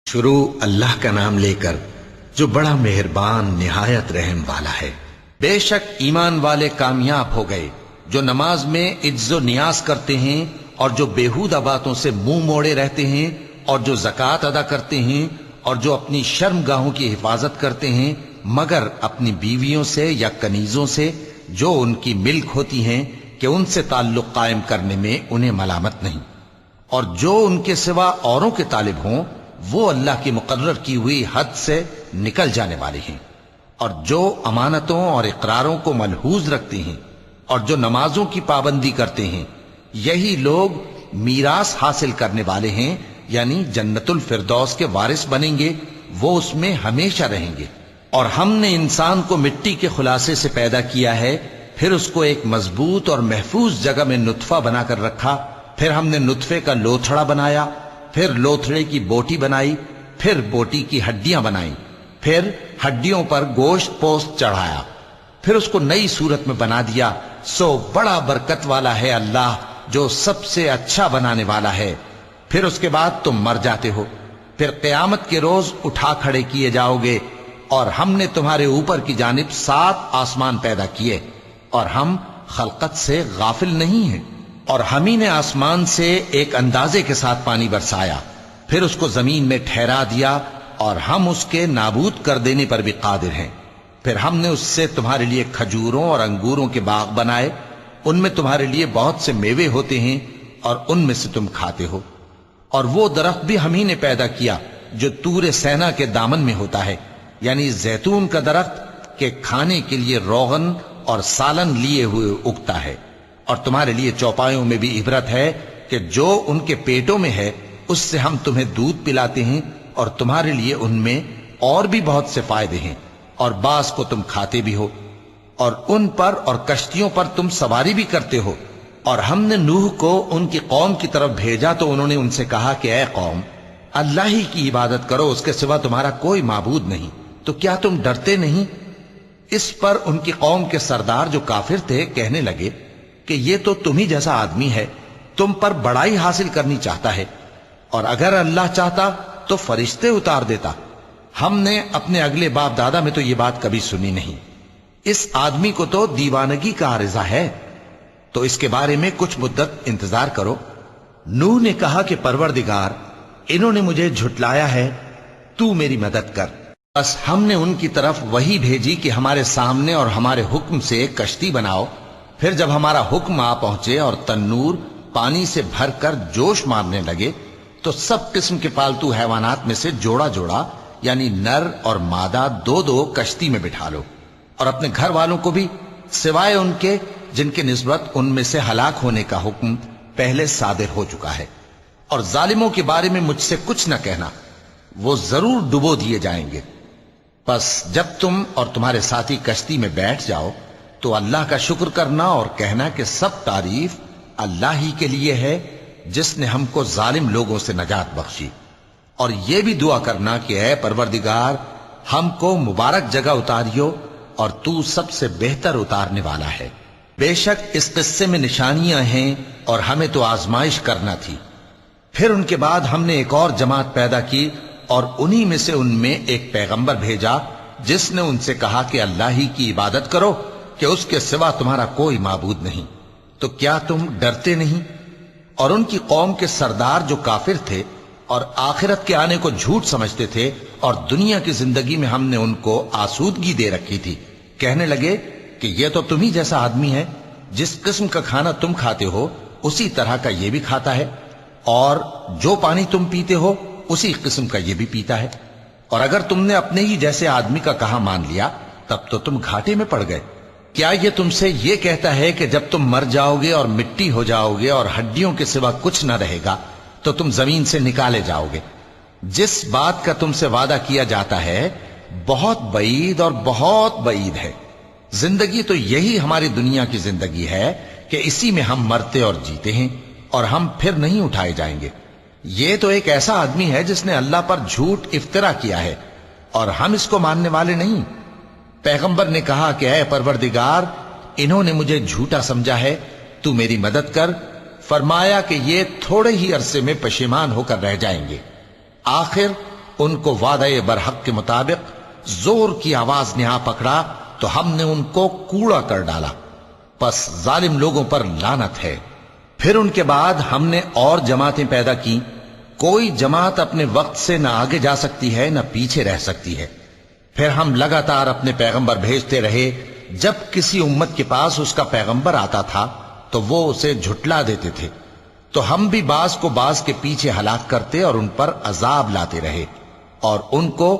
شروع اللہ کا نام لے کر جو بڑا مہربان نہایت رحم والا ہے۔ بے شک ایمان والے کامیاب ہو گئے جو نماز میں عجز و نیاز کرتے ہیں اور جو بیہودہ باتوں سے منہ موڑے رہتے ہیں اور جو زکوٰۃ ادا کرتے ہیں اور جو اپنی شرم گاہوں کی حفاظت کرتے ہیں مگر اپنی بیویوں سے یا کنیزوں سے جو ان کی ملک ہوتی ہیں کہ ان سے تعلق قائم کرنے میں انہیں ملامت نہیں، اور جو ان کے سوا اوروں کے طالب ہوں وہ اللہ کی مقرر کی ہوئی حد سے نکل جانے والے ہیں، اور جو امانتوں اور اقراروں کو ملحوظ رکھتے ہیں اور جو نمازوں کی پابندی کرتے ہیں یہی لوگ میراث حاصل کرنے والے ہیں، یعنی جنت الفردوس کے وارث بنیں گے، وہ اس میں ہمیشہ رہیں گے۔ اور ہم نے انسان کو مٹی کے خلاصے سے پیدا کیا ہے، پھر اس کو ایک مضبوط اور محفوظ جگہ میں نطفہ بنا کر رکھا، پھر ہم نے نطفے کا لوتھڑا بنایا، پھر لوتھڑے کی بوٹی بنائی، پھر بوٹی کی ہڈیاں بنائیں، پھر ہڈیوں پر گوشت پوست چڑھایا، پھر اس کو نئی صورت میں بنا دیا۔ سو بڑا برکت والا ہے اللہ جو سب سے اچھا بنانے والا ہے۔ پھر اس کے بعد تم مر جاتے ہو، پھر قیامت کے روز اٹھا کھڑے کیے جاؤ گے، اور ہم نے تمہارے اوپر کی جانب 7 آسمان پیدا کیے، اور ہم خلقت سے غافل نہیں ہیں۔ اور ہم ہی نے آسمان سے ایک اندازے کے ساتھ پانی برسایا، پھر اس کو زمین میں ٹھہرا دیا، اور ہم اس کے نابود کر دینے پر بھی قادر ہیں۔ پھر ہم نے اس سے تمہارے لیے کھجوروں اور انگوروں کے باغ بنائے، ان میں تمہارے لیے بہت سے میوے ہوتے ہیں اور ان میں سے تم کھاتے ہو۔ اور وہ درخت بھی ہم ہی نے پیدا کیا جو طور سینا کے دامن میں ہوتا ہے، یعنی زیتون کا درخت کہ کھانے کے لیے روغن اور سالن لیے ہوئے اگتا ہے، اور تمہارے لیے چوپایوں میں بھی عبرت ہے کہ جو ان کے پیٹوں میں ہے اس سے ہم تمہیں دودھ پلاتے ہیں، اور تمہارے لیے ان میں اور بھی بہت سے فائدے ہیں، اور بعض کو تم کھاتے بھی ہو، اور ان پر اور کشتیوں پر تم سواری بھی کرتے ہو۔ اور ہم نے نوح کو ان کی قوم کی طرف بھیجا تو انہوں نے ان سے کہا کہ اے قوم، اللہ ہی کی عبادت کرو، اس کے سوا تمہارا کوئی معبود نہیں، تو کیا تم ڈرتے نہیں؟ اس پر ان کی قوم کے سردار جو کافر تھے کہنے لگے کہ یہ تو تم ہی جیسا آدمی ہے، تم پر بڑائی حاصل کرنی چاہتا ہے، اور اگر اللہ چاہتا تو فرشتے اتار دیتا۔ ہم نے اپنے اگلے باپ دادا میں تو یہ بات کبھی سنی نہیں، اس آدمی کو تو دیوانگی کا عارضہ ہے، تو اس کے بارے میں کچھ مدت انتظار کرو۔ نوح نے کہا کہ پروردگار، انہوں نے مجھے جھٹلایا ہے، تو میری مدد کر۔ بس ہم نے ان کی طرف وحی بھیجی کہ ہمارے سامنے اور ہمارے حکم سے ایک کشتی بناؤ، پھر جب ہمارا حکم آ پہنچے اور تنور پانی سے بھر کر جوش مارنے لگے تو سب قسم کے پالتو حیوانات میں سے جوڑا جوڑا یعنی نر اور مادہ 2 کشتی میں بٹھا لو، اور اپنے گھر والوں کو بھی سوائے ان کے جن کے نسبت ان میں سے ہلاک ہونے کا حکم پہلے صادر ہو چکا ہے۔ اور ظالموں کے بارے میں مجھ سے کچھ نہ کہنا، وہ ضرور ڈبو دیے جائیں گے۔ بس جب تم اور تمہارے ساتھی کشتی میں بیٹھ جاؤ تو اللہ کا شکر کرنا اور کہنا کہ سب تعریف اللہ ہی کے لیے ہے جس نے ہم کو ظالم لوگوں سے نجات بخشی، اور یہ بھی دعا کرنا کہ اے پروردگار ہم کو مبارک جگہ اتاریو، اور تو سب سے بہتر اتارنے والا ہے۔ بے شک اس قصے میں نشانیاں ہیں اور ہمیں تو آزمائش کرنا تھی۔ پھر ان کے بعد ہم نے ایک اور جماعت پیدا کی، اور انہی میں سے ان میں ایک پیغمبر بھیجا جس نے ان سے کہا کہ اللہ ہی کی عبادت کرو کہ اس کے سوا تمہارا کوئی معبود نہیں، تو کیا تم ڈرتے نہیں؟ اور ان کی قوم کے سردار جو کافر تھے اور آخرت کے آنے کو جھوٹ سمجھتے تھے اور دنیا کی زندگی میں ہم نے ان کو آسودگی دے رکھی تھی، کہنے لگے کہ یہ تو تم ہی جیسا آدمی ہے، جس قسم کا کھانا تم کھاتے ہو اسی طرح کا یہ بھی کھاتا ہے، اور جو پانی تم پیتے ہو اسی قسم کا یہ بھی پیتا ہے، اور اگر تم نے اپنے ہی جیسے آدمی کا کہا مان لیا تب تو تم گھاٹے میں پڑ گئے۔ کیا یہ تم سے یہ کہتا ہے کہ جب تم مر جاؤ گے اور مٹی ہو جاؤ گے اور ہڈیوں کے سوا کچھ نہ رہے گا تو تم زمین سے نکالے جاؤ گے؟ جس بات کا تم سے وعدہ کیا جاتا ہے بہت بعید اور بہت بعید ہے۔ زندگی تو یہی ہماری دنیا کی زندگی ہے کہ اسی میں ہم مرتے اور جیتے ہیں، اور ہم پھر نہیں اٹھائے جائیں گے۔ یہ تو ایک ایسا آدمی ہے جس نے اللہ پر جھوٹ افطرا کیا ہے، اور ہم اس کو ماننے والے نہیں۔ پیغمبر نے کہا کہ اے پروردگار، انہوں نے مجھے جھوٹا سمجھا ہے، تو میری مدد کر۔ فرمایا کہ یہ تھوڑے ہی عرصے میں پشیمان ہو کر رہ جائیں گے، آخر ان کو وعدہ برحق کے مطابق زور کی آواز نے آ پکڑا تو ہم نے ان کو کوڑا کر ڈالا، پس ظالم لوگوں پر لعنت ہے۔ پھر ان کے بعد ہم نے اور جماعتیں پیدا کی، کوئی جماعت اپنے وقت سے نہ آگے جا سکتی ہے نہ پیچھے رہ سکتی ہے۔ پھر ہم لگاتار اپنے پیغمبر بھیجتے رہے، جب کسی امت کے پاس اس کا پیغمبر آتا تھا تو وہ اسے جھٹلا دیتے تھے، تو ہم بھی بعض کو بعض کے پیچھے ہلاک کرتے اور ان پر عذاب لاتے رہے اور ان کو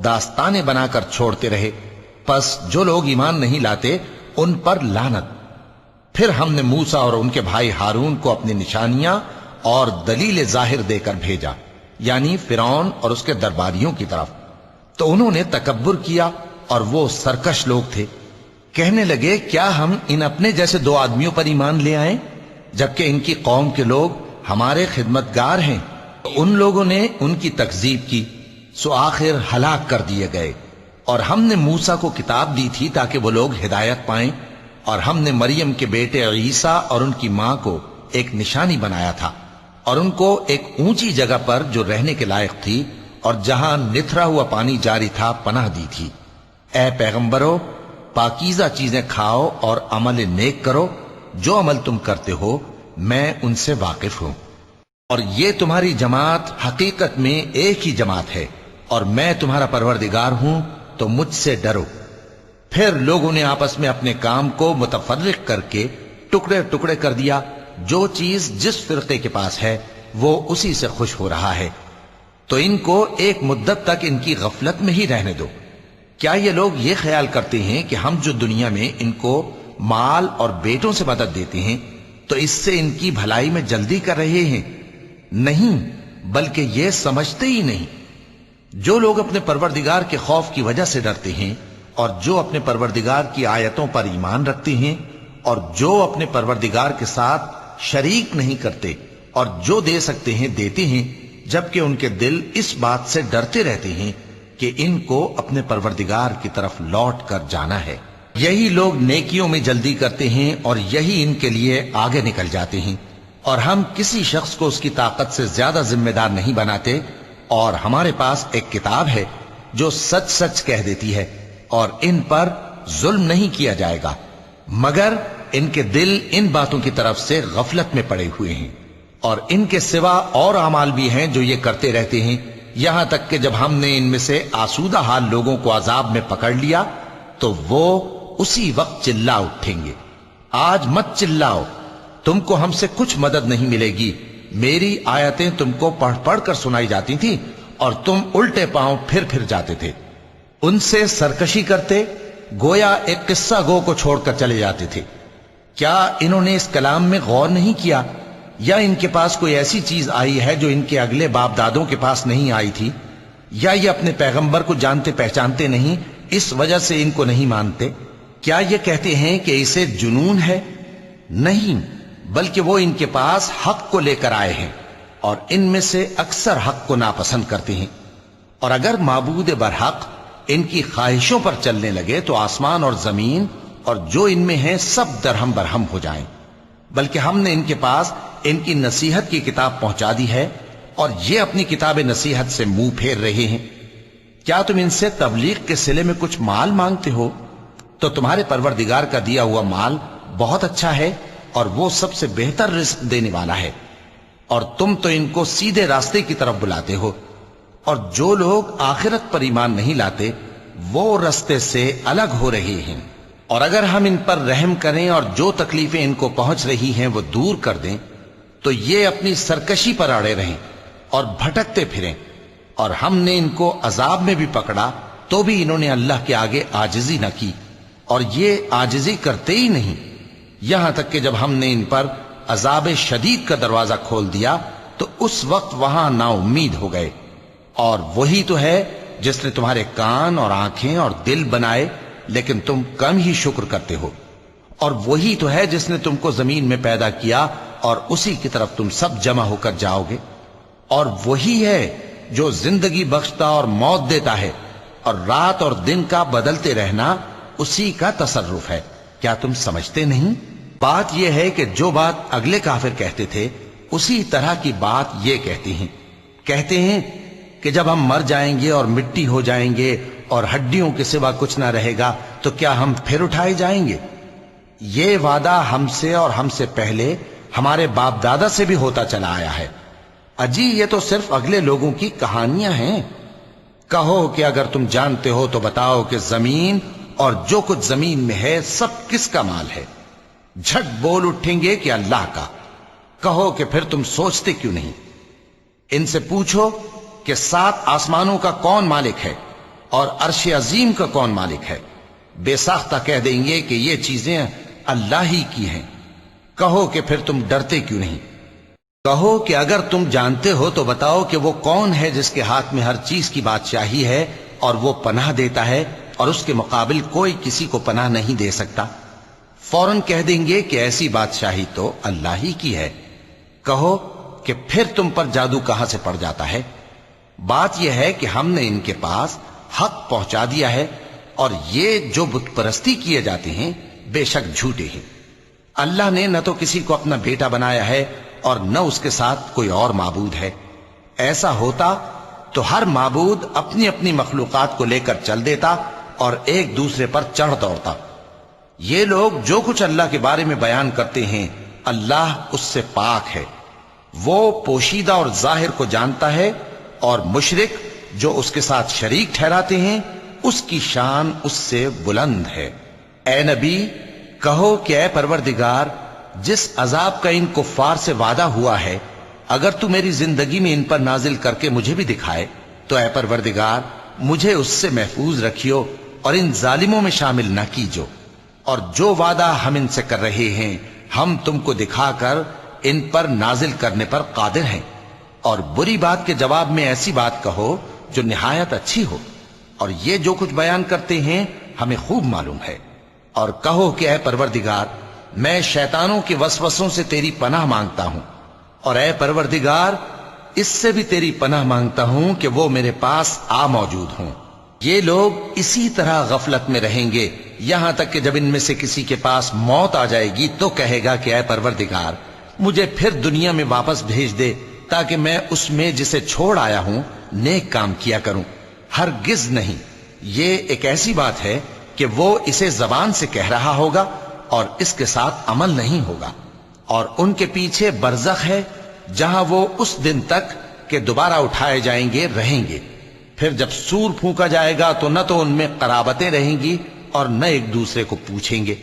داستانیں بنا کر چھوڑتے رہے، پس جو لوگ ایمان نہیں لاتے ان پر لعنت۔ پھر ہم نے موسیٰ اور ان کے بھائی ہارون کو اپنی نشانیاں اور دلیل ظاہر دے کر بھیجا، یعنی فرعون اور اس کے درباریوں کی طرف، تو انہوں نے تکبر کیا اور وہ سرکش لوگ تھے۔ کہنے لگے کیا ہم ان اپنے جیسے دو آدمیوں پر ایمان لے آئیں جبکہ ان کی قوم کے لوگ ہمارے خدمتگار ہیں؟ تو ان لوگوں نے ان کی تکذیب کی، سو آخر ہلاک کر دیے گئے۔ اور ہم نے موسیٰ کو کتاب دی تھی تاکہ وہ لوگ ہدایت پائیں، اور ہم نے مریم کے بیٹے عیسیٰ اور ان کی ماں کو ایک نشانی بنایا تھا اور ان کو ایک اونچی جگہ پر جو رہنے کے لائق تھی اور جہاں نتھرا ہوا پانی جاری تھا پناہ دی تھی۔ اے پیغمبرو، پاکیزہ چیزیں کھاؤ اور عمل نیک کرو، جو عمل تم کرتے ہو میں ان سے واقف ہوں، اور یہ تمہاری جماعت حقیقت میں ایک ہی جماعت ہے اور میں تمہارا پروردگار ہوں، تو مجھ سے ڈرو۔ پھر لوگوں نے آپس میں اپنے کام کو متفرق کر کے ٹکڑے ٹکڑے کر دیا، جو چیز جس فرقے کے پاس ہے وہ اسی سے خوش ہو رہا ہے، تو ان کو ایک مدت تک ان کی غفلت میں ہی رہنے دو۔ کیا یہ لوگ یہ خیال کرتے ہیں کہ ہم جو دنیا میں ان کو مال اور بیٹوں سے مدد دیتے ہیں تو اس سے ان کی بھلائی میں جلدی کر رہے ہیں؟ نہیں، بلکہ یہ سمجھتے ہی نہیں۔ جو لوگ اپنے پروردگار کے خوف کی وجہ سے ڈرتے ہیں اور جو اپنے پروردگار کی آیتوں پر ایمان رکھتے ہیں اور جو اپنے پروردگار کے ساتھ شریک نہیں کرتے اور جو دے سکتے ہیں دیتے ہیں، جبکہ ان کے دل اس بات سے ڈرتے رہتے ہیں کہ ان کو اپنے پروردگار کی طرف لوٹ کر جانا ہے، یہی لوگ نیکیوں میں جلدی کرتے ہیں اور یہی ان کے لیے آگے نکل جاتے ہیں۔ اور ہم کسی شخص کو اس کی طاقت سے زیادہ ذمہ دار نہیں بناتے، اور ہمارے پاس ایک کتاب ہے جو سچ سچ کہہ دیتی ہے، اور ان پر ظلم نہیں کیا جائے گا، مگر ان کے دل ان باتوں کی طرف سے غفلت میں پڑے ہوئے ہیں۔ اور ان کے سوا اور اعمال بھی ہیں جو یہ کرتے رہتے ہیں، یہاں تک کہ جب ہم نے ان میں سے آسودہ حال لوگوں کو عذاب میں پکڑ لیا تو وہ اسی وقت چلا اٹھیں گے۔ آج مت چلاؤ، تم کو ہم سے کچھ مدد نہیں ملے گی، میری آیتیں تم کو پڑھ پڑھ کر سنائی جاتی تھیں اور تم الٹے پاؤں پھر پھر جاتے تھے، ان سے سرکشی کرتے، گویا ایک قصہ گو کو چھوڑ کر چلے جاتے تھے۔ کیا انہوں نے اس کلام میں غور نہیں کیا، یا ان کے پاس کوئی ایسی چیز آئی ہے جو ان کے اگلے باپ دادوں کے پاس نہیں آئی تھی، یا یہ اپنے پیغمبر کو جانتے پہچانتے نہیں اس وجہ سے ان کو نہیں مانتے؟ کیا یہ کہتے ہیں کہ اسے جنون ہے؟ نہیں، بلکہ وہ ان کے پاس حق کو لے کر آئے ہیں، اور ان میں سے اکثر حق کو ناپسند کرتے ہیں۔ اور اگر معبود برحق ان کی خواہشوں پر چلنے لگے تو آسمان اور زمین اور جو ان میں ہیں سب درہم برہم ہو جائیں، بلکہ ہم نے ان کے پاس ان کی نصیحت کی کتاب پہنچا دی ہے اور یہ اپنی کتاب نصیحت سے منہ پھیر رہے ہیں۔ کیا تم ان سے تبلیغ کے صلے میں کچھ مال مانگتے ہو؟ تو تمہارے پروردگار کا دیا ہوا مال بہت اچھا ہے اور وہ سب سے بہتر رزق دینے والا ہے، اور تم تو ان کو سیدھے راستے کی طرف بلاتے ہو، اور جو لوگ آخرت پر ایمان نہیں لاتے وہ راستے سے الگ ہو رہے ہیں۔ اور اگر ہم ان پر رحم کریں اور جو تکلیفیں ان کو پہنچ رہی ہیں وہ دور کر دیں تو یہ اپنی سرکشی پر اڑے رہیں اور بھٹکتے پھریں، اور ہم نے ان کو عذاب میں بھی پکڑا تو بھی انہوں نے اللہ کے آگے عاجزی نہ کی، اور یہ عاجزی کرتے ہی نہیں، یہاں تک کہ جب ہم نے ان پر عذاب شدید کا دروازہ کھول دیا تو اس وقت وہاں نا امید ہو گئے۔ اور وہی تو ہے جس نے تمہارے کان اور آنکھیں اور دل بنائے، لیکن تم کم ہی شکر کرتے ہو، اور وہی تو ہے جس نے تم کو زمین میں پیدا کیا اور اسی کی طرف تم سب جمع ہو کر جاؤ گے، اور وہی ہے جو زندگی بخشتا اور موت دیتا ہے، اور رات اور دن کا بدلتے رہنا اسی کا تصرف ہے۔ کیا تم سمجھتے نہیں؟ بات یہ ہے کہ جو بات اگلے کافر کہتے تھے اسی طرح کی بات یہ کہتے ہیں کہ جب ہم مر جائیں گے اور مٹی ہو جائیں گے اور ہڈیوں کے سوا کچھ نہ رہے گا تو کیا ہم پھر اٹھائے جائیں گے؟ یہ وعدہ ہم سے اور ہم سے پہلے ہمارے باپ دادا سے بھی ہوتا چلا آیا ہے۔ اجی یہ تو صرف اگلے لوگوں کی کہانیاں ہیں۔ کہو کہ اگر تم جانتے ہو تو بتاؤ کہ زمین اور جو کچھ زمین میں ہے سب کس کا مال ہے؟ جھٹ بول اٹھیں گے کہ اللہ کا۔ کہو کہ پھر تم سوچتے کیوں نہیں؟ ان سے پوچھو کہ 7 آسمانوں کا کون مالک ہے اور عرش عظیم کا کون مالک ہے؟ بے ساختہ کہہ دیں گے کہ یہ چیزیں اللہ ہی کی ہیں۔ کہو کہ پھر تم ڈرتے کیوں نہیں؟ کہو کہ اگر تم جانتے ہو تو بتاؤ کہ وہ کون ہے جس کے ہاتھ میں ہر چیز کی بادشاہی ہے اور وہ پناہ دیتا ہے اور اس کے مقابل کوئی کسی کو پناہ نہیں دے سکتا؟ فوراً کہہ دیں گے کہ ایسی بادشاہی تو اللہ ہی کی ہے۔ کہو کہ پھر تم پر جادو کہاں سے پڑ جاتا ہے؟ بات یہ ہے کہ ہم نے ان کے پاس حق پہنچا دیا ہے اور یہ جو بت پرستی کیے جاتے ہیں بے شک جھوٹے ہیں۔ اللہ نے نہ تو کسی کو اپنا بیٹا بنایا ہے اور نہ اس کے ساتھ کوئی اور معبود ہے۔ ایسا ہوتا تو ہر معبود اپنی اپنی مخلوقات کو لے کر چل دیتا اور ایک دوسرے پر چڑھ دوڑتا۔ یہ لوگ جو کچھ اللہ کے بارے میں بیان کرتے ہیں اللہ اس سے پاک ہے، وہ پوشیدہ اور ظاہر کو جانتا ہے، اور مشرک جو اس کے ساتھ شریک ٹھہراتے ہیں اس کی شان اس سے بلند ہے۔ اے نبی کہو کہ اے پروردگار، جس عذاب کا ان کفار سے وعدہ ہوا ہے اگر تو میری زندگی میں ان پر نازل کر کے مجھے بھی دکھائے تو اے پروردگار مجھے اس سے محفوظ رکھیو اور ان ظالموں میں شامل نہ کیجو، اور جو وعدہ ہم ان سے کر رہے ہیں ہم تم کو دکھا کر ان پر نازل کرنے پر قادر ہیں۔ اور بری بات کے جواب میں ایسی بات کہو جو نہایت اچھی ہو، اور یہ جو کچھ بیان کرتے ہیں ہمیں خوب معلوم ہے۔ اور کہو کہ اے پروردگار میں شیطانوں کے وسوسوں سے تیری پناہ مانگتا ہوں، اور اے پروردگار اس سے بھی تیری پناہ مانگتا ہوں کہ وہ میرے پاس آ موجود ہوں۔ یہ لوگ اسی طرح غفلت میں رہیں گے یہاں تک کہ جب ان میں سے کسی کے پاس موت آ جائے گی تو کہے گا کہ اے پروردگار مجھے پھر دنیا میں واپس بھیج دے تاکہ میں اس میں جسے چھوڑ آیا ہوں نیک کام کیا کروں۔ ہرگز نہیں، یہ ایک ایسی بات ہے کہ وہ اسے زبان سے کہہ رہا ہوگا اور اس کے ساتھ عمل نہیں ہوگا۔ اور ان کے پیچھے برزخ ہے جہاں وہ اس دن تک کہ دوبارہ اٹھائے جائیں گے رہیں گے۔ پھر جب سور پھونکا جائے گا تو نہ تو ان میں قرابتیں رہیں گی اور نہ ایک دوسرے کو پوچھیں گے۔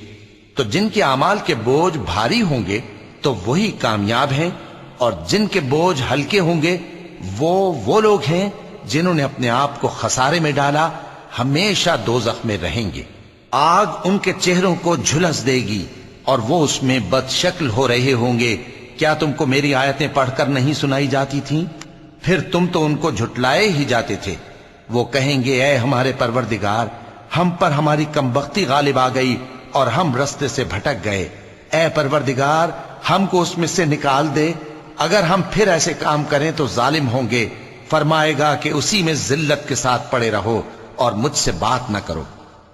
تو جن کے اعمال کے بوجھ بھاری ہوں گے تو وہی کامیاب ہیں، اور جن کے بوجھ ہلکے ہوں گے وہ لوگ ہیں جنہوں نے اپنے آپ کو خسارے میں ڈالا، ہمیشہ دوزخ میں رہیں گے۔ آگ ان کے چہروں کو جھلس دے گی اور وہ اس میں بد شکل ہو رہے ہوں گے۔ کیا تم کو میری آیتیں پڑھ کر نہیں سنائی جاتی تھیں؟ پھر تم تو ان کو جھٹلائے ہی جاتے تھے۔ وہ کہیں گے اے ہمارے پروردگار ہم پر ہماری کمبختی غالب آ گئی اور ہم رستے سے بھٹک گئے، اے پروردگار ہم کو اس میں سے نکال دے، اگر ہم پھر ایسے کام کریں تو ظالم ہوں گے۔ فرمائے گا کہ اسی میں ذلت کے ساتھ پڑے رہو اور مجھ سے بات نہ کرو۔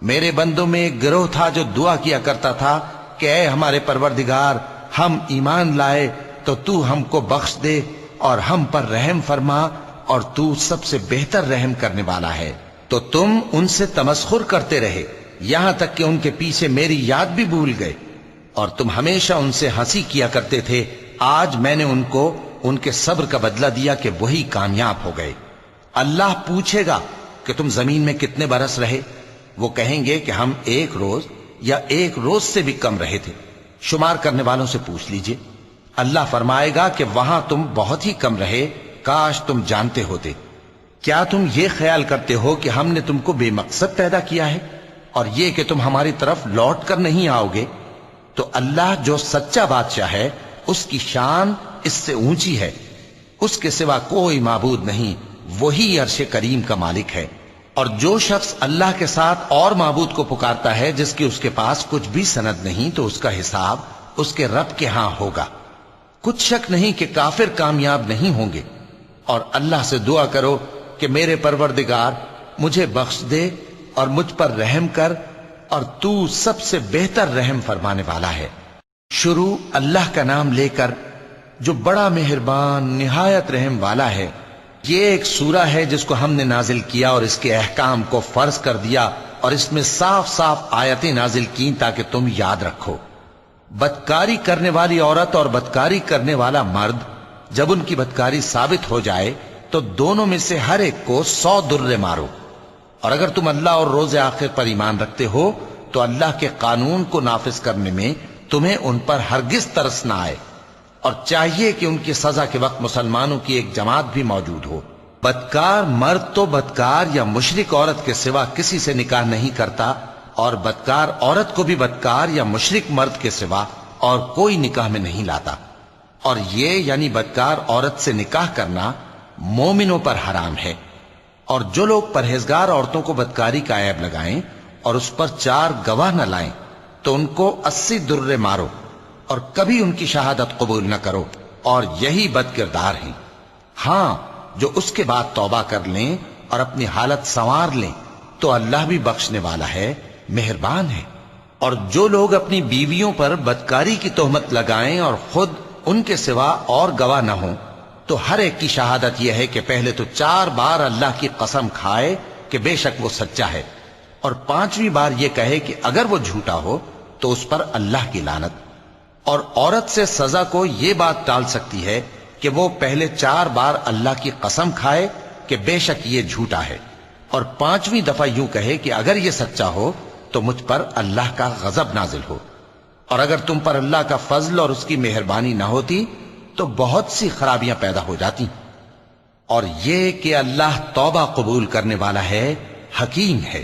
میرے بندوں میں ایک گروہ تھا جو دعا کیا کرتا تھا کہ اے ہمارے پروردگار ہم ایمان لائے تو تو ہم کو بخش دے اور ہم پر رحم فرما، اور تو سب سے بہتر رحم کرنے والا ہے۔ تو تم ان سے تمسخر کرتے رہے یہاں تک کہ ان کے پیچھے میری یاد بھی بھول گئے، اور تم ہمیشہ ان سے ہنسی کیا کرتے تھے۔ آج میں نے ان کو ان کے صبر کا بدلہ دیا کہ وہی کامیاب ہو گئے۔ اللہ پوچھے گا کہ تم زمین میں کتنے برس رہے؟ وہ کہیں گے کہ ہم 1 روز یا 1 روز سے بھی کم رہے تھے، شمار کرنے والوں سے پوچھ لیجئے۔ اللہ فرمائے گا کہ وہاں تم بہت ہی کم رہے، کاش تم جانتے ہوتے۔ کیا تم یہ خیال کرتے ہو کہ ہم نے تم کو بے مقصد پیدا کیا ہے اور یہ کہ تم ہماری طرف لوٹ کر نہیں آؤ گے؟ تو اللہ جو سچا بادشاہ ہے اس کی شان اس سے اونچی ہے، اس کے سوا کوئی معبود نہیں، وہی عرش کریم کا مالک ہے۔ اور جو شخص اللہ کے ساتھ اور معبود کو پکارتا ہے جس کی اس کے پاس کچھ بھی سند نہیں تو اس کا حساب اس کے رب کے ہاں ہوگا۔ کچھ شک نہیں کہ کافر کامیاب نہیں ہوں گے۔ اور اللہ سے دعا کرو کہ میرے پروردگار مجھے بخش دے اور مجھ پر رحم کر، اور تو سب سے بہتر رحم فرمانے والا ہے۔ شروع اللہ کا نام لے کر جو بڑا مہربان نہایت رحم والا ہے۔ یہ ایک سورہ ہے جس کو ہم نے نازل کیا اور اس کے احکام کو فرض کر دیا اور اس میں صاف صاف آیتیں نازل کی تاکہ تم یاد رکھو۔ بدکاری کرنے والی عورت اور بدکاری کرنے والا مرد جب ان کی بدکاری ثابت ہو جائے تو دونوں میں سے ہر ایک کو 100 درے مارو، اور اگر تم اللہ اور روز آخر پر ایمان رکھتے ہو تو اللہ کے قانون کو نافذ کرنے میں تمہیں ان پر ہرگز ترس نہ آئے، اور چاہیے کہ ان کی سزا کے وقت مسلمانوں کی ایک جماعت بھی موجود ہو۔ بدکار مرد تو بدکار یا مشرک عورت کے سوا کسی سے نکاح نہیں کرتا، اور بدکار عورت کو بھی بدکار یا مشرک مرد کے سوا اور کوئی نکاح میں نہیں لاتا، اور یہ یعنی بدکار عورت سے نکاح کرنا مومنوں پر حرام ہے۔ اور جو لوگ پرہیزگار عورتوں کو بدکاری کا عیب لگائیں اور اس پر 4 گواہ نہ لائیں تو ان کو 80 درے مارو، اور کبھی ان کی شہادت قبول نہ کرو، اور یہی بد کردار ہیں۔ ہاں، جو اس کے بعد توبہ کر لیں اور اپنی حالت سنوار لیں تو اللہ بھی بخشنے والا ہے، مہربان ہے۔ اور جو لوگ اپنی بیویوں پر بدکاری کی تہمت لگائیں اور خود ان کے سوا اور گواہ نہ ہوں تو ہر ایک کی شہادت یہ ہے کہ پہلے تو 4 بار اللہ کی قسم کھائے کہ بے شک وہ سچا ہے، اور 5ویں بار یہ کہے کہ اگر وہ جھوٹا ہو تو اس پر اللہ کی لعنت۔ اور عورت سے سزا کو یہ بات ٹال سکتی ہے کہ وہ پہلے 4 بار اللہ کی قسم کھائے کہ بے شک یہ جھوٹا ہے، اور 5ویں دفعہ یوں کہے کہ اگر یہ سچا ہو تو مجھ پر اللہ کا غضب نازل ہو۔ اور اگر تم پر اللہ کا فضل اور اس کی مہربانی نہ ہوتی تو بہت سی خرابیاں پیدا ہو جاتی۔ اور یہ کہ اللہ توبہ قبول کرنے والا ہے، حکیم ہے۔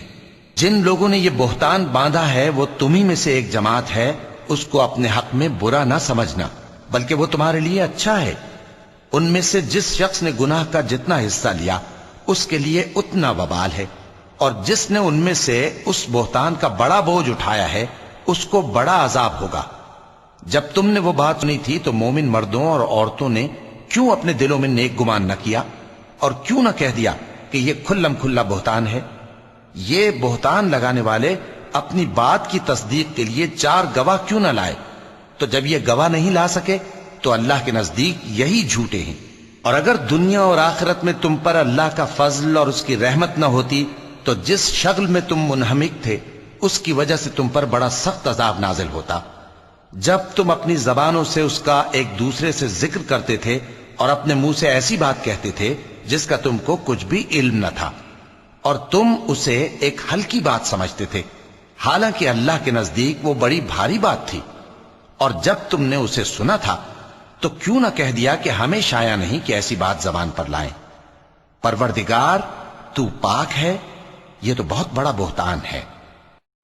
جن لوگوں نے یہ بہتان باندھا ہے وہ تمہیں میں سے ایک جماعت ہے، اس کو اپنے حق میں برا نہ سمجھنا، بلکہ وہ تمہارے لیے اچھا ہے۔ ان میں سے جس شخص نے گناہ کا جتنا حصہ لیا اس کے لیے اتنا وبال ہے، اور جس نے ان میں سے اس بہتان کا بڑا بوجھ اٹھایا ہے اس کو بڑا عذاب ہوگا۔ جب تم نے وہ بات سنی تھی تو مومن مردوں اور عورتوں نے کیوں اپنے دلوں میں نیک گمان نہ کیا، اور کیوں نہ کہہ دیا کہ یہ کھلم کھلا بہتان ہے؟ یہ بہتان لگانے والے اپنی بات کی تصدیق کے لیے 4 گواہ کیوں نہ لائے؟ تو جب یہ گواہ نہیں لا سکے تو اللہ کے نزدیک یہی جھوٹے ہیں۔ اور اگر دنیا اور آخرت میں تم پر اللہ کا فضل اور اس کی رحمت نہ ہوتی تو جس شغل میں تم منہمک تھے اس کی وجہ سے تم پر بڑا سخت عذاب نازل ہوتا، جب تم اپنی زبانوں سے اس کا ایک دوسرے سے ذکر کرتے تھے اور اپنے منہ سے ایسی بات کہتے تھے جس کا تم کو کچھ بھی علم نہ تھا، اور تم اسے ایک ہلکی بات سمجھتے تھے، حالانکہ اللہ کے نزدیک وہ بڑی بھاری بات تھی۔ اور جب تم نے اسے سنا تھا تو کیوں نہ کہہ دیا کہ ہمیں شایع نہیں کہ ایسی بات زبان پر لائیں؟ پروردگار تو پاک ہے، یہ تو بہت بڑا بہتان ہے۔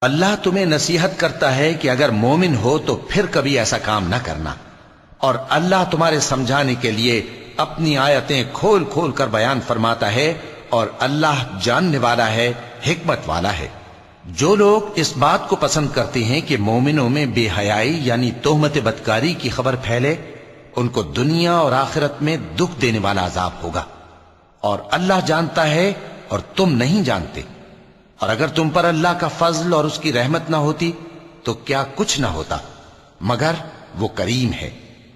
اللہ تمہیں نصیحت کرتا ہے کہ اگر مومن ہو تو پھر کبھی ایسا کام نہ کرنا، اور اللہ تمہارے سمجھانے کے لیے اپنی آیتیں کھول کھول کر بیان فرماتا ہے، اور اللہ جاننے والا ہے، حکمت والا ہے۔ جو لوگ اس بات کو پسند کرتے ہیں کہ مومنوں میں بے حیائی یعنی تہمت بدکاری کی خبر پھیلے، ان کو دنیا اور آخرت میں دکھ دینے والا عذاب ہوگا، اور اللہ جانتا ہے اور تم نہیں جانتے۔ اور اگر تم پر اللہ کا فضل اور اس کی رحمت نہ ہوتی تو کیا کچھ نہ ہوتا، مگر وہ کریم ہے،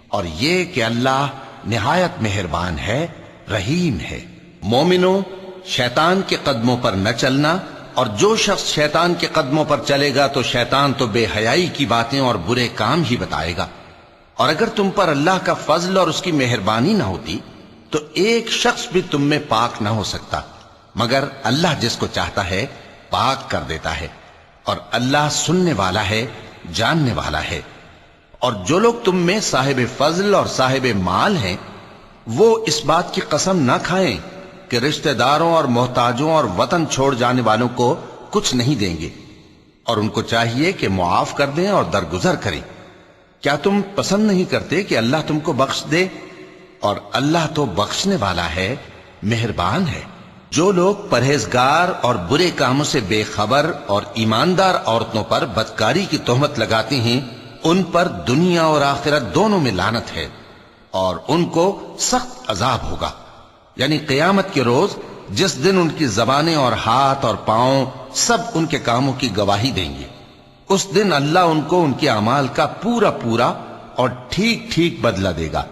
اور یہ کہ اللہ نہایت مہربان ہے، رحیم ہے۔ مومنوں، شیطان کے قدموں پر نہ چلنا، اور جو شخص شیطان کے قدموں پر چلے گا تو شیطان تو بے حیائی کی باتیں اور برے کام ہی بتائے گا۔ اور اگر تم پر اللہ کا فضل اور اس کی مہربانی نہ ہوتی تو ایک شخص بھی تم میں پاک نہ ہو سکتا، مگر اللہ جس کو چاہتا ہے پاک کر دیتا ہے، اور اللہ سننے والا ہے، جاننے والا ہے۔ اور جو لوگ تم میں صاحب فضل اور صاحب مال ہیں وہ اس بات کی قسم نہ کھائیں کہ رشتہ داروں اور محتاجوں اور وطن چھوڑ جانے والوں کو کچھ نہیں دیں گے، اور ان کو چاہیے کہ معاف کر دیں اور درگزر کریں۔ کیا تم پسند نہیں کرتے کہ اللہ تم کو بخش دے؟ اور اللہ تو بخشنے والا ہے، مہربان ہے۔ جو لوگ پرہیزگار اور برے کاموں سے بے خبر اور ایماندار عورتوں پر بدکاری کی تہمت لگاتے ہیں ان پر دنیا اور آخرت دونوں میں لعنت ہے، اور ان کو سخت عذاب ہوگا، یعنی قیامت کے روز جس دن ان کی زبانیں اور ہاتھ اور پاؤں سب ان کے کاموں کی گواہی دیں گے۔ اس دن اللہ ان کو ان کے اعمال کا پورا پورا اور ٹھیک ٹھیک بدلہ دے گا،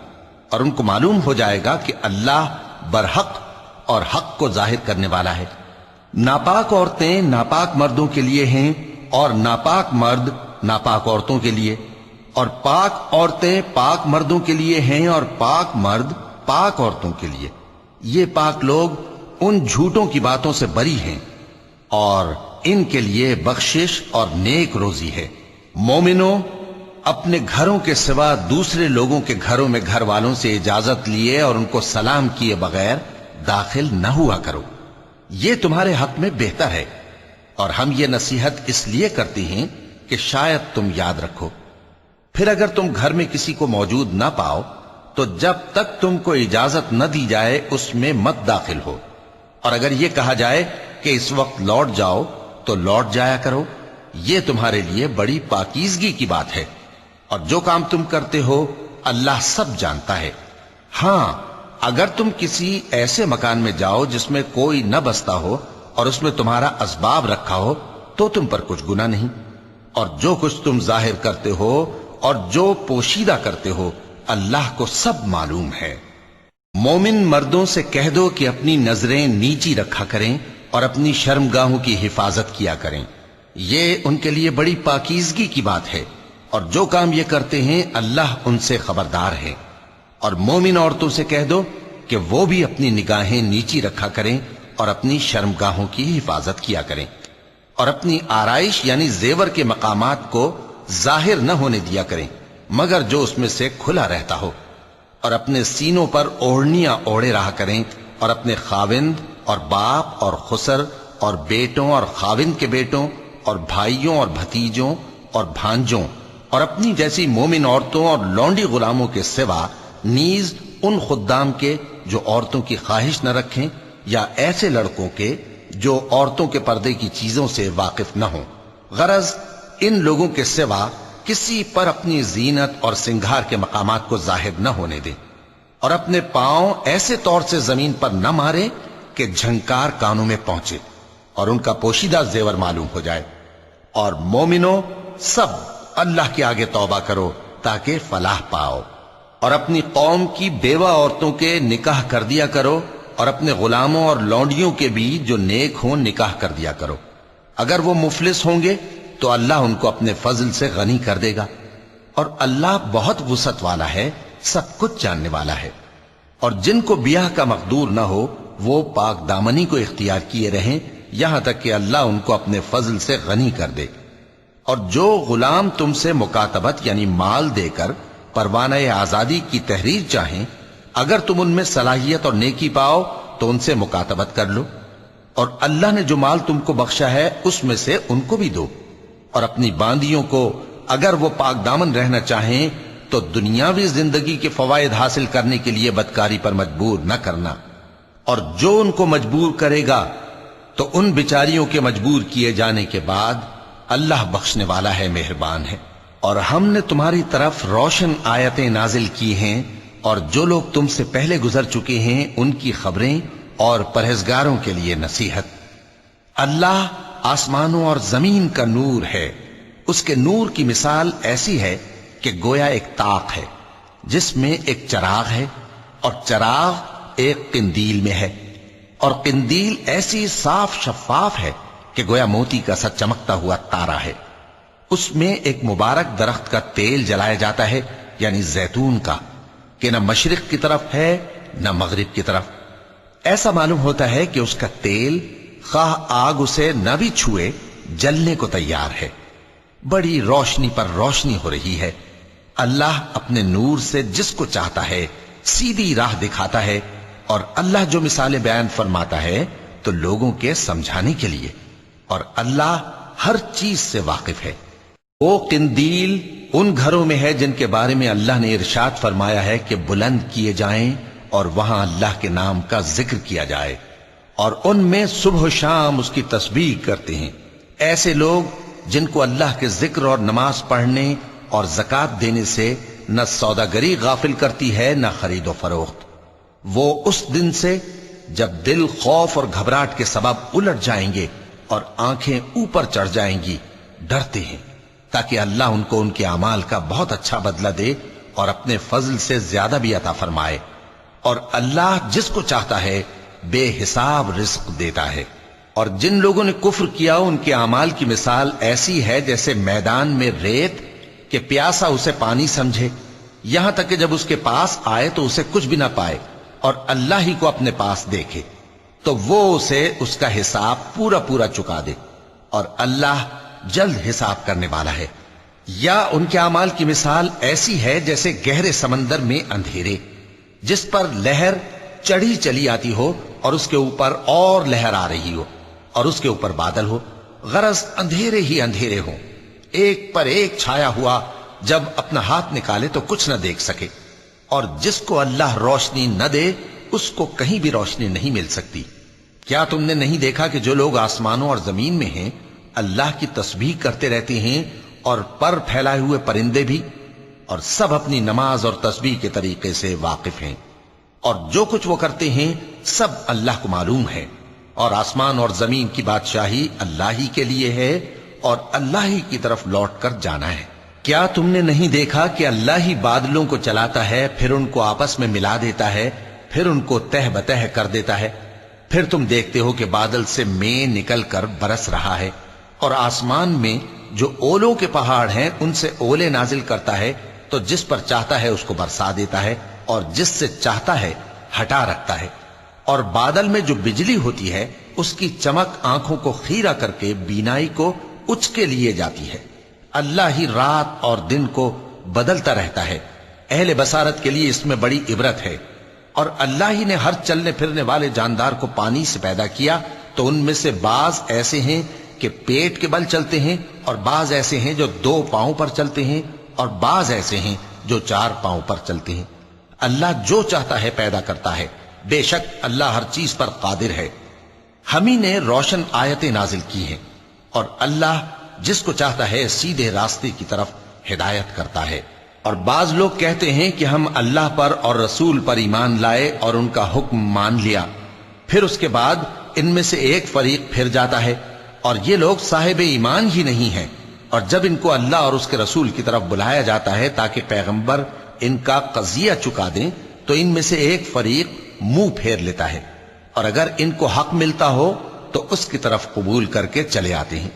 اور ان کو معلوم ہو جائے گا کہ اللہ برحق اور حق کو ظاہر کرنے والا ہے۔ ناپاک عورتیں ناپاک مردوں کے لیے ہیں اور ناپاک مرد ناپاک عورتوں کے لیے، اور پاک عورتیں پاک مردوں کے لیے ہیں اور پاک مرد پاک عورتوں کے لیے۔ یہ پاک لوگ ان جھوٹوں کی باتوں سے بری ہیں اور ان کے لیے بخشش اور نیک روزی ہے۔ مومنوں، اپنے گھروں کے سوا دوسرے لوگوں کے گھروں میں گھر والوں سے اجازت لیے اور ان کو سلام کیے بغیر داخل نہ ہوا کرو، یہ تمہارے حق میں بہتر ہے، اور ہم یہ نصیحت اس لیے کرتے ہیں کہ شاید تم یاد رکھو۔ پھر اگر تم گھر میں کسی کو موجود نہ پاؤ تو جب تک تم کو اجازت نہ دی جائے اس میں مت داخل ہو، اور اگر یہ کہا جائے کہ اس وقت لوٹ جاؤ تو لوٹ جایا کرو، یہ تمہارے لیے بڑی پاکیزگی کی بات ہے، اور جو کام تم کرتے ہو اللہ سب جانتا ہے۔ ہاں، اگر تم کسی ایسے مکان میں جاؤ جس میں کوئی نہ بستا ہو اور اس میں تمہارا اسباب رکھا ہو تو تم پر کچھ گناہ نہیں، اور جو کچھ تم ظاہر کرتے ہو اور جو پوشیدہ کرتے ہو اللہ کو سب معلوم ہے۔ مومن مردوں سے کہہ دو کہ اپنی نظریں نیچی رکھا کریں اور اپنی شرمگاہوں کی حفاظت کیا کریں، یہ ان کے لیے بڑی پاکیزگی کی بات ہے، اور جو کام یہ کرتے ہیں اللہ ان سے خبردار ہے۔ اور مومن عورتوں سے کہہ دو کہ وہ بھی اپنی نگاہیں نیچی رکھا کریں اور اپنی شرمگاہوں کی حفاظت کیا کریں، اور اپنی آرائش یعنی زیور کے مقامات کو ظاہر نہ ہونے دیا کریں مگر جو اس میں سے کھلا رہتا ہو، اور اپنے سینوں پر اوڑھنیاں اوڑھے رہا کریں، اور اپنے خاوند اور باپ اور خسر اور بیٹوں اور خاوند کے بیٹوں اور بھائیوں اور بھتیجوں اور بھانجوں اور اپنی جیسی مومن عورتوں اور لونڈی غلاموں کے سوا نیز ان خدام کے جو عورتوں کی خواہش نہ رکھیں، یا ایسے لڑکوں کے جو عورتوں کے پردے کی چیزوں سے واقف نہ ہوں۔ غرض ان لوگوں کے سوا کسی پر اپنی زینت اور سنگھار کے مقامات کو ظاہر نہ ہونے دیں، اور اپنے پاؤں ایسے طور سے زمین پر نہ مارے کہ جھنکار کانوں میں پہنچے اور ان کا پوشیدہ زیور معلوم ہو جائے۔ اور مومنوں، سب اللہ کے آگے توبہ کرو تاکہ فلاح پاؤ، اور اپنی قوم کی بیوہ عورتوں کے نکاح کر دیا کرو، اور اپنے غلاموں اور لونڈیوں کے بھی جو نیک ہوں نکاح کر دیا کرو۔ اگر وہ مفلس ہوں گے تو اللہ ان کو اپنے فضل سے غنی کر دے گا، اور اللہ بہت وسعت والا ہے، سب کچھ جاننے والا ہے۔ اور جن کو بیاہ کا مقدور نہ ہو وہ پاک دامنی کو اختیار کیے رہیں یہاں تک کہ اللہ ان کو اپنے فضل سے غنی کر دے۔ اور جو غلام تم سے مکاتبت یعنی مال دے کر پروانہ آزادی کی تحریر چاہیں، اگر تم ان میں صلاحیت اور نیکی پاؤ تو ان سے مکاتبت کر لو، اور اللہ نے جو مال تم کو بخشا ہے اس میں سے ان کو بھی دو۔ اور اپنی باندیوں کو اگر وہ پاک دامن رہنا چاہیں تو دنیاوی زندگی کے فوائد حاصل کرنے کے لیے بدکاری پر مجبور نہ کرنا، اور جو ان کو مجبور کرے گا تو ان بیچاریوں کے مجبور کیے جانے کے بعد اللہ بخشنے والا ہے، مہربان ہے۔ اور ہم نے تمہاری طرف روشن آیتیں نازل کی ہیں، اور جو لوگ تم سے پہلے گزر چکے ہیں ان کی خبریں اور پرہیزگاروں کے لیے نصیحت۔ اللہ آسمانوں اور زمین کا نور ہے، اس کے نور کی مثال ایسی ہے کہ گویا ایک طاق ہے جس میں ایک چراغ ہے، اور چراغ ایک قندیل میں ہے، اور قندیل ایسی صاف شفاف ہے کہ گویا موتی کا سا چمکتا ہوا تارا ہے۔ اس میں ایک مبارک درخت کا تیل جلایا جاتا ہے یعنی زیتون کا، کہ نہ مشرق کی طرف ہے نہ مغرب کی طرف۔ ایسا معلوم ہوتا ہے کہ اس کا تیل خواہ آگ اسے نہ بھی چھوئے جلنے کو تیار ہے۔ بڑی روشنی پر روشنی ہو رہی ہے۔ اللہ اپنے نور سے جس کو چاہتا ہے سیدھی راہ دکھاتا ہے، اور اللہ جو مثالیں بیان فرماتا ہے تو لوگوں کے سمجھانے کے لیے، اور اللہ ہر چیز سے واقف ہے۔ وہ قندیل ان گھروں میں ہے جن کے بارے میں اللہ نے ارشاد فرمایا ہے کہ بلند کیے جائیں اور وہاں اللہ کے نام کا ذکر کیا جائے، اور ان میں صبح و شام اس کی تسبیح کرتے ہیں۔ ایسے لوگ جن کو اللہ کے ذکر اور نماز پڑھنے اور زکوٰۃ دینے سے نہ سوداگری غافل کرتی ہے نہ خرید و فروخت، وہ اس دن سے جب دل خوف اور گھبراہٹ کے سبب الٹ جائیں گے اور آنکھیں اوپر چڑھ جائیں گی ڈرتے ہیں، تاکہ اللہ ان کو ان کے اعمال کا بہت اچھا بدلہ دے اور اپنے فضل سے زیادہ بھی عطا فرمائے۔ اور اللہ جس کو چاہتا ہے بے حساب رزق دیتا ہے۔ اور جن لوگوں نے کفر کیا ان کے اعمال کی مثال ایسی ہے جیسے میدان میں ریت کہ پیاسا اسے پانی سمجھے، یہاں تک کہ جب اس کے پاس آئے تو اسے کچھ بھی نہ پائے اور اللہ ہی کو اپنے پاس دیکھے تو وہ اسے اس کا حساب پورا پورا چکا دے، اور اللہ جلد حساب کرنے والا ہے۔ یا ان کے اعمال کی مثال ایسی ہے جیسے گہرے سمندر میں اندھیرے جس پر لہر چڑھی چلی آتی ہو اور اس کے اوپر اور لہر آ رہی ہو اور اس کے اوپر بادل ہو، غرض اندھیرے ہی اندھیرے ہوں، ایک پر ایک چھایا ہوا، جب اپنا ہاتھ نکالے تو کچھ نہ دیکھ سکے۔ اور جس کو اللہ روشنی نہ دے اس کو کہیں بھی روشنی نہیں مل سکتی۔ کیا تم نے نہیں دیکھا کہ جو لوگ آسمانوں اور زمین میں ہیں اللہ کی تسبیح کرتے رہتے ہیں، اور پر پھیلائے ہوئے پرندے بھی، اور سب اپنی نماز اور تسبیح کے طریقے سے واقف ہیں، اور جو کچھ وہ کرتے ہیں سب اللہ کو معلوم ہے، اور آسمان اور زمین کی بادشاہی اللہ ہی کے لیے ہے اور اللہ ہی کی طرف لوٹ کر جانا ہے۔ کیا تم نے نہیں دیکھا کہ اللہ ہی بادلوں کو چلاتا ہے، پھر ان کو آپس میں ملا دیتا ہے، پھر ان کو تہ بتہ کر دیتا ہے، پھر تم دیکھتے ہو کہ بادل سے مے نکل کر برس رہا ہے، اور آسمان میں جو اولوں کے پہاڑ ہیں ان سے اولے نازل کرتا ہے، تو جس پر چاہتا ہے اس کو برسا دیتا ہے اور جس سے چاہتا ہے ہٹا رکھتا ہے۔ اور بادل میں جو بجلی ہوتی ہے اس کی چمک آنکھوں کو خیرہ کر کے بینائی کو اچ کے لیے جاتی ہے۔ اللہ ہی رات اور دن کو بدلتا رہتا ہے، اہل بصارت کے لیے اس میں بڑی عبرت ہے۔ اور اللہ ہی نے ہر چلنے پھرنے والے جاندار کو پانی سے پیدا کیا، تو ان میں سے بعض ایسے ہیں کہ پیٹ کے بل چلتے ہیں، اور بعض ایسے ہیں جو 2 پاؤں پر چلتے ہیں، اور بعض ایسے ہیں جو 4 پاؤں پر چلتے ہیں۔ اللہ جو چاہتا ہے پیدا کرتا ہے، بے شک اللہ ہر چیز پر قادر ہے۔ ہم ہی نے روشن آیتیں نازل کی ہیں، اور اللہ جس کو چاہتا ہے سیدھے راستے کی طرف ہدایت کرتا ہے۔ اور بعض لوگ کہتے ہیں کہ ہم اللہ پر اور رسول پر ایمان لائے اور ان کا حکم مان لیا، پھر اس کے بعد ان میں سے ایک فریق پھر جاتا ہے، اور یہ لوگ صاحب ایمان ہی نہیں ہیں۔ اور جب ان کو اللہ اور اس کے رسول کی طرف بلایا جاتا ہے تاکہ پیغمبر ان کا قضیہ چکا دیں، تو ان میں سے ایک فریق منہ پھیر لیتا ہے، اور اگر ان کو حق ملتا ہو تو اس کی طرف قبول کر کے چلے آتے ہیں۔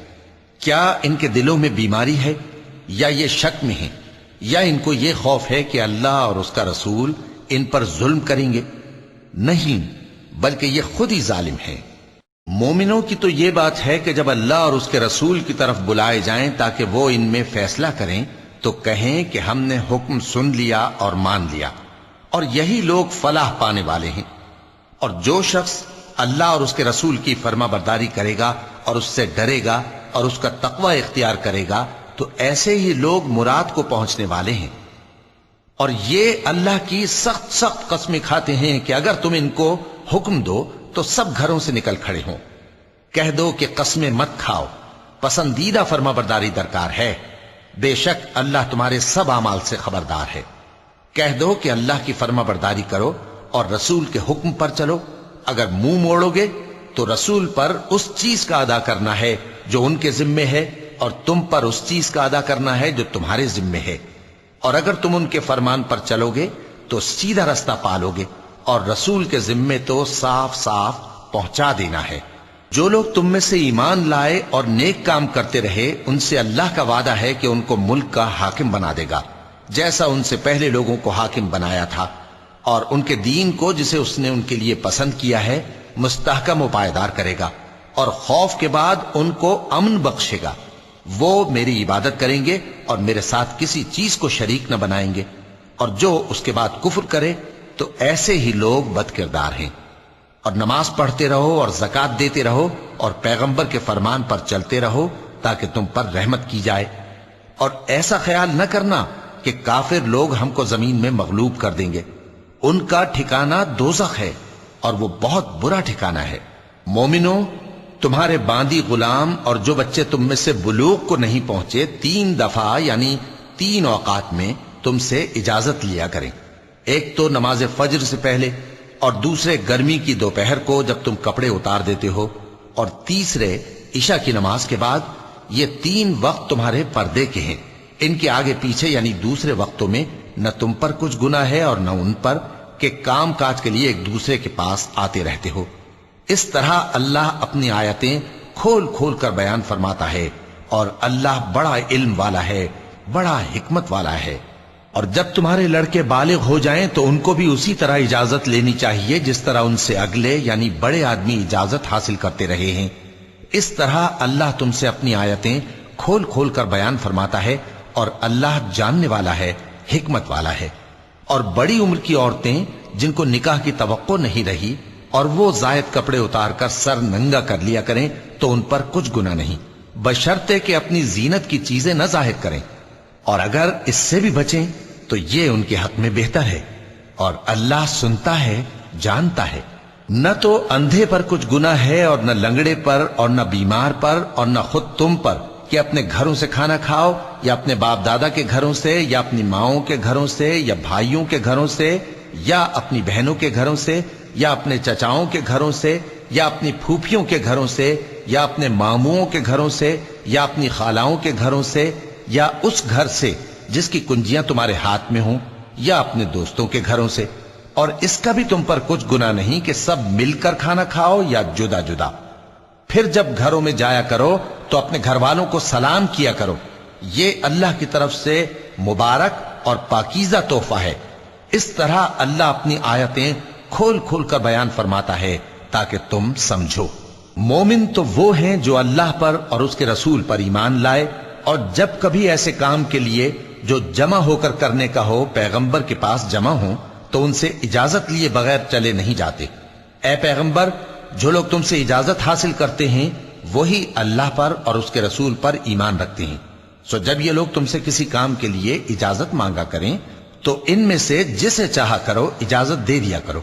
کیا ان کے دلوں میں بیماری ہے، یا یہ شک میں ہیں، یا ان کو یہ خوف ہے کہ اللہ اور اس کا رسول ان پر ظلم کریں گے؟ نہیں، بلکہ یہ خود ہی ظالم ہیں۔ مومنوں کی تو یہ بات ہے کہ جب اللہ اور اس کے رسول کی طرف بلائے جائیں تاکہ وہ ان میں فیصلہ کریں تو کہیں کہ ہم نے حکم سن لیا اور مان لیا، اور یہی لوگ فلاح پانے والے ہیں۔ اور جو شخص اللہ اور اس کے رسول کی فرما برداری کرے گا اور اس سے ڈرے گا اور اس کا تقوی اختیار کرے گا تو ایسے ہی لوگ مراد کو پہنچنے والے ہیں۔ اور یہ اللہ کی سخت سخت قسمیں کھاتے ہیں کہ اگر تم ان کو حکم دو تو سب گھروں سے نکل کھڑے ہوں۔ کہہ دو کہ قسمیں مت کھاؤ، پسندیدہ فرما برداری درکار ہے، بے شک اللہ تمہارے سب اعمال سے خبردار ہے۔ کہہ دو کہ اللہ کی فرما برداری کرو اور رسول کے حکم پر چلو، اگر منہ موڑو گے تو رسول پر اس چیز کا ادا کرنا ہے جو ان کے ذمے ہے، اور تم پر اس چیز کا ادا کرنا ہے جو تمہارے ذمے ہے، اور اگر تم ان کے فرمان پر چلو گے تو سیدھا رستہ پالو گے، اور رسول کے ذمے تو صاف صاف پہنچا دینا ہے۔ جو لوگ تم میں سے ایمان لائے اور نیک کام کرتے رہے ان سے اللہ کا وعدہ ہے کہ ان کو ملک کا حاکم بنا دے گا، جیسا ان سے پہلے لوگوں کو حاکم بنایا تھا، اور ان کے دین کو جسے اس نے ان کے لیے پسند کیا ہے مستحکم و پائیدار کرے گا، اور خوف کے بعد ان کو امن بخشے گا۔ وہ میری عبادت کریں گے اور میرے ساتھ کسی چیز کو شریک نہ بنائیں گے، اور جو اس کے بعد کفر کرے تو ایسے ہی لوگ بد کردار ہیں۔ اور نماز پڑھتے رہو اور زکوٰۃ دیتے رہو اور پیغمبر کے فرمان پر چلتے رہو تاکہ تم پر رحمت کی جائے، اور ایسا خیال نہ کرنا کہ کافر لوگ ہم کو زمین میں مغلوب کر دیں گے، ان کا ٹھکانہ دوزخ ہے اور وہ بہت برا ٹھکانہ ہے۔ مومنوں، تمہارے باندی غلام اور جو بچے تم میں سے بلوغ کو نہیں پہنچے 3 دفعہ یعنی 3 اوقات میں تم سے اجازت لیا کریں، ایک تو نماز فجر سے پہلے، اور دوسرے گرمی کی دوپہر کو جب تم کپڑے اتار دیتے ہو، اور تیسرے عشاء کی نماز کے بعد۔ یہ 3 وقت تمہارے پردے کے ہیں، ان کے آگے پیچھے یعنی دوسرے وقتوں میں نہ تم پر کچھ گناہ ہے اور نہ ان پر، کہ کام کاج کے لیے ایک دوسرے کے پاس آتے رہتے ہو۔ اس طرح اللہ اپنی آیتیں کھول کھول کر بیان فرماتا ہے، اور اللہ بڑا علم والا ہے، بڑا حکمت والا ہے۔ اور جب تمہارے لڑکے بالغ ہو جائیں تو ان کو بھی اسی طرح اجازت لینی چاہیے جس طرح ان سے اگلے یعنی بڑے آدمی اجازت حاصل کرتے رہے ہیں۔ اس طرح اللہ تم سے اپنی آیتیں کھول کھول کر بیان فرماتا ہے، اور اللہ جاننے والا ہے، حکمت والا ہے۔ اور بڑی عمر کی عورتیں جن کو نکاح کی توقع نہیں رہی اور وہ زائد کپڑے اتار کر سر ننگا کر لیا کریں تو ان پر کچھ گناہ نہیں، بشرطے کہ اپنی زینت کی چیزیں نہ ظاہر کریں، اور اگر اس سے بھی بچیں تو یہ ان کے حق میں بہتر ہے، اور اللہ سنتا ہے، جانتا ہے۔ نہ تو اندھے پر کچھ گناہ ہے، اور نہ لنگڑے پر، اور نہ بیمار پر، اور نہ خود تم پر کہ اپنے گھروں سے کھانا کھاؤ، یا اپنے باپ دادا کے گھروں سے، یا اپنی ماؤں کے گھروں سے، یا بھائیوں کے گھروں سے، یا اپنی بہنوں کے گھروں سے، یا اپنے چچاؤں کے گھروں سے، یا اپنی پھوپھیوں کے گھروں سے، یا اپنے ماموؤں کے گھروں سے، یا اپنی خالاؤں کے گھروں سے، یا اس گھر سے جس کی کنجیاں تمہارے ہاتھ میں ہوں، یا اپنے دوستوں کے گھروں سے۔ اور اس کا بھی تم پر کچھ گناہ نہیں کہ سب مل کر کھانا کھاؤ یا جدا جدا۔ پھر جب گھروں میں جایا کرو تو اپنے گھر والوں کو سلام کیا کرو، یہ اللہ کی طرف سے مبارک اور پاکیزہ تحفہ ہے۔ اس طرح اللہ اپنی آیتیں کھول کھول کر بیان فرماتا ہے تاکہ تم سمجھو۔ مومن تو وہ ہیں جو اللہ پر اور اس کے رسول پر ایمان لائے، اور جب کبھی ایسے کام کے لیے جو جمع ہو کر کرنے کا ہو پیغمبر کے پاس جمع ہوں تو ان سے اجازت لیے بغیر چلے نہیں جاتے۔ اے پیغمبر، جو لوگ تم سے اجازت حاصل کرتے ہیں وہی اللہ پر اور اس کے رسول پر ایمان رکھتے ہیں، سو جب یہ لوگ تم سے کسی کام کے لیے اجازت مانگا کریں تو ان میں سے جسے چاہا کرو اجازت دے دیا کرو،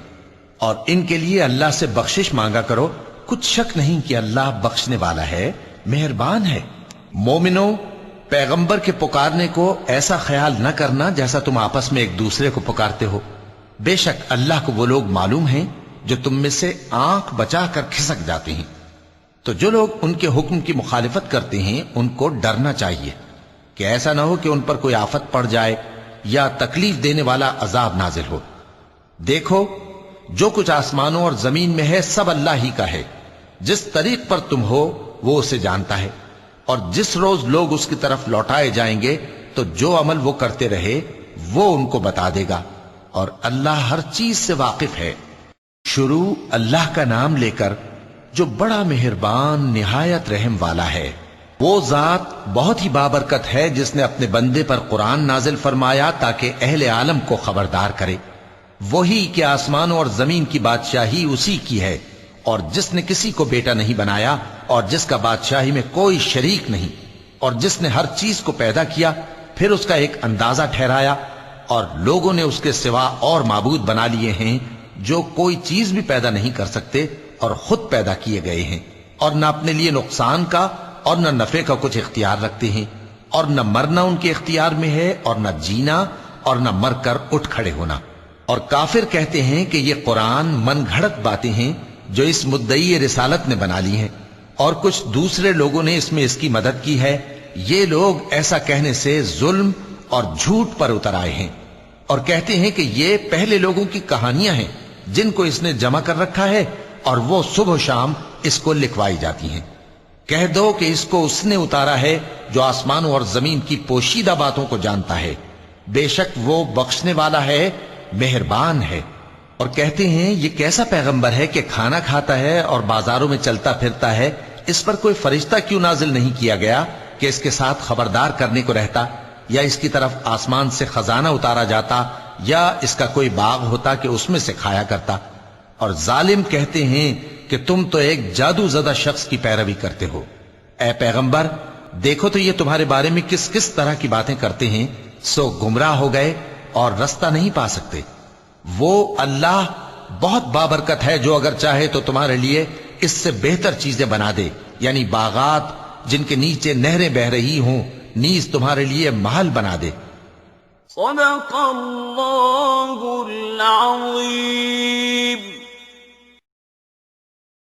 اور ان کے لیے اللہ سے بخشش مانگا کرو، کچھ شک نہیں کہ اللہ بخشنے والا ہے، مہربان ہے۔ مومنو، پیغمبر کے پکارنے کو ایسا خیال نہ کرنا جیسا تم آپس میں ایک دوسرے کو پکارتے ہو، بے شک اللہ کو وہ لوگ معلوم ہیں جو تم میں سے آنکھ بچا کر کھسک جاتے ہیں۔ تو جو لوگ ان کے حکم کی مخالفت کرتے ہیں ان کو ڈرنا چاہیے کہ ایسا نہ ہو کہ ان پر کوئی آفت پڑ جائے یا تکلیف دینے والا عذاب نازل ہو۔ دیکھو، جو کچھ آسمانوں اور زمین میں ہے سب اللہ ہی کا ہے، جس طریق پر تم ہو وہ اسے جانتا ہے، اور جس روز لوگ اس کی طرف لوٹائے جائیں گے تو جو عمل وہ کرتے رہے وہ ان کو بتا دے گا، اور اللہ ہر چیز سے واقف ہے۔ شروع اللہ کا نام لے کر جو بڑا مہربان نہایت رحم والا ہے۔ وہ ذات بہت ہی بابرکت ہے جس نے اپنے بندے پر قرآن نازل فرمایا تاکہ اہل عالم کو خبردار کرے۔ وہی کہ آسمانوں اور زمین کی بادشاہی اسی کی ہے، اور جس نے کسی کو بیٹا نہیں بنایا، اور جس کا بادشاہی میں کوئی شریک نہیں، اور جس نے ہر چیز کو پیدا کیا پھر اس کا ایک اندازہ ٹھہرایا، اور لوگوں نے اس کے سوا اور معبود بنا لیے ہیں جو کوئی چیز بھی پیدا نہیں کر سکتے اور خود پیدا کیے گئے ہیں، اور نہ اپنے لیے نقصان کا اور نہ نفع کا کچھ اختیار رکھتے ہیں، اور نہ مرنا ان کے اختیار میں ہے اور نہ جینا، اور نہ مر کر اٹھ کھڑے ہونا۔ اور کافر کہتے ہیں کہ یہ قرآن من گھڑت باتیں ہیں جو اس مدعی رسالت نے بنا لی ہیں، اور کچھ دوسرے لوگوں نے اس میں اس کی مدد کی ہے۔ یہ لوگ ایسا کہنے سے ظلم اور جھوٹ پر اتر آئے ہیں، اور کہتے ہیں کہ یہ پہلے لوگوں کی کہانیاں ہیں جن کو اس نے جمع کر رکھا ہے، اور وہ صبح و شام اس کو لکھوائی جاتی ہیں۔ کہہ دو کہ اس کو اس نے اتارا ہے جو آسمانوں اور زمین کی پوشیدہ باتوں کو جانتا ہے، بے شک وہ بخشنے والا ہے، مہربان ہے۔ اور کہتے ہیں یہ کیسا پیغمبر ہے کہ کھانا کھاتا ہے اور بازاروں میں چلتا پھرتا ہے، اس پر کوئی فرشتہ کیوں نازل نہیں کیا گیا کہ اس کے ساتھ خبردار کرنے کو رہتا، یا اس کی طرف آسمان سے خزانہ اتارا جاتا، یا اس کا کوئی باغ ہوتا کہ اس میں سے کھایا کرتا۔ اور ظالم کہتے ہیں کہ تم تو ایک جادو زدہ شخص کی پیروی کرتے ہو۔ اے پیغمبر، دیکھو تو یہ تمہارے بارے میں کس کس طرح کی باتیں کرتے ہیں، سو گمراہ ہو گئے اور رستہ نہیں پا سکتے۔ وہ اللہ بہت بابرکت ہے جو اگر چاہے تو تمہارے لیے اس سے بہتر چیزیں بنا دے، یعنی باغات جن کے نیچے نہریں بہ رہی ہوں، نیز تمہارے لیے محل بنا دے۔ صدق اللہ العظیم۔